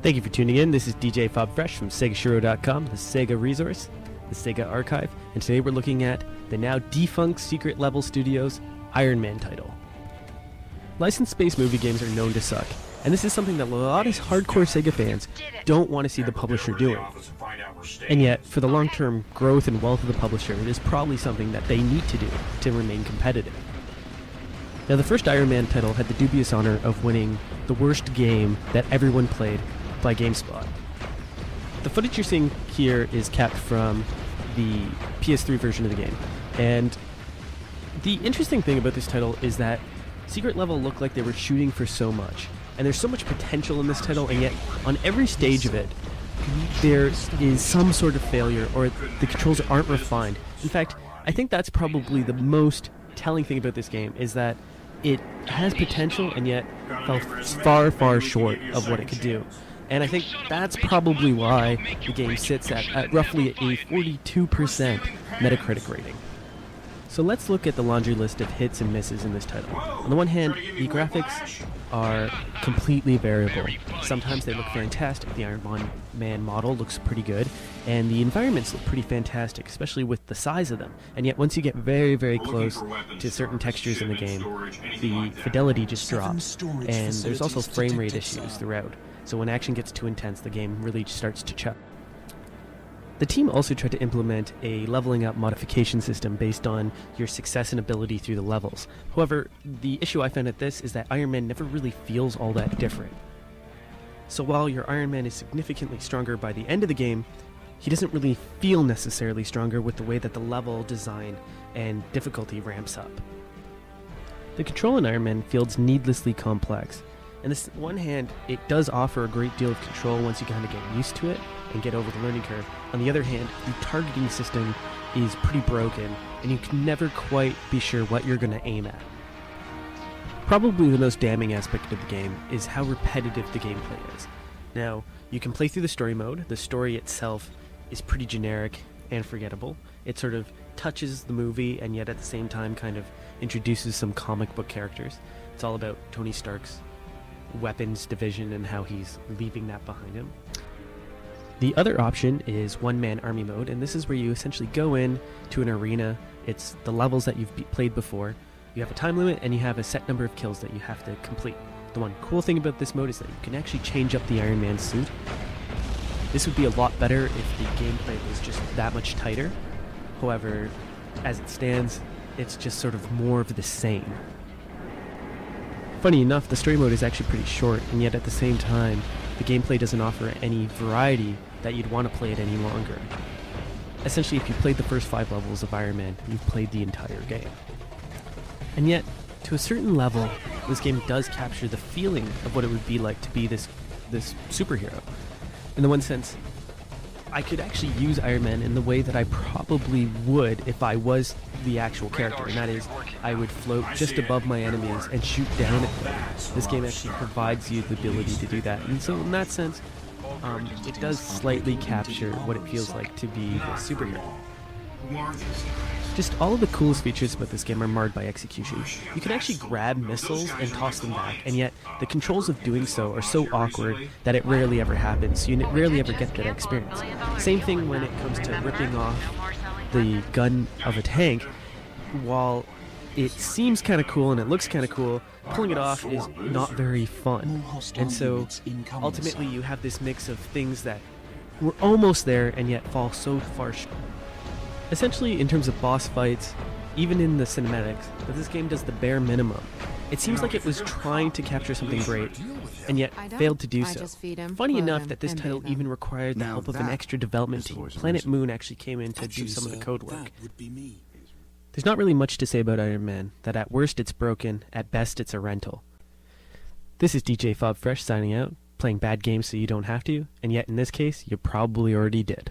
Thank you for tuning in. This is DJ Fob Fresh from SegaShiro.com, the Sega Resource, the Sega Archive, and today we're looking at the now defunct Secret Level Studios Iron Man title. Licensed space movie games are known to suck, and this is something that a lot of hardcore Sega fans don't want to see the publisher doing. And yet, for the long-term growth and wealth of the publisher, it is probably something that they need to do to remain competitive. Now, the first Iron Man title had the dubious honor of winning the worst game that everyone played by GameSpot. The footage you're seeing here is capped from the PS3 version of the game. And the interesting thing about this title is that Secret Level looked like they were shooting for so much. And there's so much potential in this title, and yet on every stage of it, there is some sort of failure or the controls aren't refined. In fact, I think that's probably the most telling thing about this game is that it has potential and yet fell far, far short of what it could do. And I think that's probably why the game sits at roughly a 42% Metacritic rating. So let's look at the laundry list of hits and misses in this title. On the one hand, the graphics are completely variable. Sometimes they look fantastic. The Iron Man model looks pretty good, and the environments look pretty fantastic, especially with the size of them. And yet once you get very, very close to certain textures in the game, the fidelity just drops. And there's also frame rate issues throughout. So when action gets too intense, the game really starts to chuck. The team also tried to implement a leveling up modification system based on your success and ability through the levels. However, the issue I found at this is that Iron Man never really feels all that different. So while your Iron Man is significantly stronger by the end of the game, he doesn't really feel necessarily stronger with the way that the level design and difficulty ramps up. The control in Iron Man feels needlessly complex. And this, on one hand, it does offer a great deal of control once you kind of get used to it and get over the learning curve. On the other hand, the targeting system is pretty broken, and you can never quite be sure what you're going to aim at. Probably the most damning aspect of the game is how repetitive the gameplay is. Now, you can play through the story mode. The story itself is pretty generic and forgettable. It sort of touches the movie and yet at the same time kind of introduces some comic book characters. It's all about Tony Stark's weapons division and how he's leaving that behind him. The other option is one-man army mode, and this is where you essentially go in to an arena. It's the levels that you've played before. You have a time limit and you have a set number of kills that you have to complete. The one cool thing about this mode is that you can actually change up the Iron Man suit. This would be a lot better if the gameplay was just that much tighter. However, as it stands, it's just sort of more of the same. Funny enough, the story mode is actually pretty short, and yet at the same time, the gameplay doesn't offer any variety that you'd want to play it any longer. Essentially, if you played the first 5 levels of Iron Man, you've played the entire game. And yet, to a certain level, this game does capture the feeling of what it would be like to be this superhero. In the one sense, I could actually use Iron Man in the way that I probably would if I was the actual character, and that is, I would float just above my enemies and shoot down at them. This game actually provides you the ability to do that, and so in that sense, it does slightly capture what it feels like to be a superhero. Just all of the coolest features about this game are marred by execution. You can actually grab missiles and toss them back, and yet the controls of doing so are so awkward that it rarely ever happens, so you rarely ever get that experience. Same thing when it comes to ripping off the gun of a tank. While it seems kind of cool and it looks kind of cool, pulling it off is not very fun. And so ultimately you have this mix of things that were almost there and yet fall so far short. Essentially, in terms of boss fights, even in the cinematics, that this game does the bare minimum. It seems like it was trying to capture something great, and yet failed to do so. Funny enough that this title even required the help of an extra development team. Planet Moon actually came in to do some of the code work. There's not really much to say about Iron Man, that at worst it's broken, at best it's a rental. This is DJ Fob Fresh signing out, playing bad games so you don't have to, and yet in this case, you probably already did.